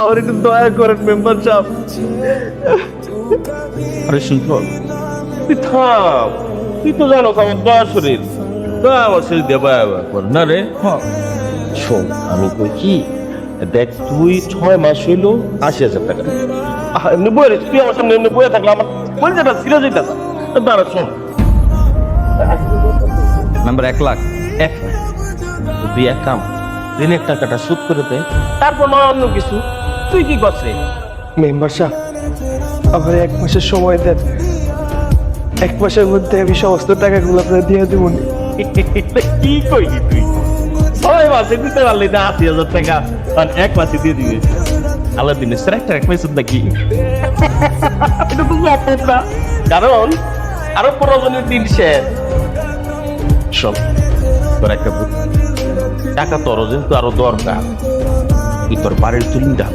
আমার একটু দয়া করেন মেম্বার সাহেব। আরে শুনছো, তুই থাম, তুই তো জানো আমার দয়া শরীর, দয়া আমার শরীর দিয়ে বায়া করে না রে। শোন, আমি কই কি, দেখ তুই 6 মাস হইলো 80,000 টাকা এমনি বয়ে রেছিস, তুই আমার সামনে এমনি বয়ে থাকলে আমার পয়সাটা ছিঁড়ে যেতেছে। দাঁড়া শোন, নাম্বার 1,00,000 তুই এক কাম, ঋণের টাকাটা শোধ করে দে, তারপর নয় অন্য কিছু। তুই কি করছিস? মেম্বার সাহেব, আমার 1 মাসের সময় দেন। 1 মাসের মধ্যে আমি সমস্ত টাকাগুলো আপনার দিয়ে দেবো। কি কইলি তুই? 6 মাসে দিতে পারলি না 80,000 টাকা, আর 1 মাসে দিয়ে দিবি? আলাদিনের স্যারেক্টার এক মেসেজ নাকি? এটা তো অপরাধ না, কারণ আরো প্রয়োজনের দিন শেষ। শোন, তোর একটা টাকা তোর কিন্তু আরো দরকার, তুই তোর বাড়ির তুলিটা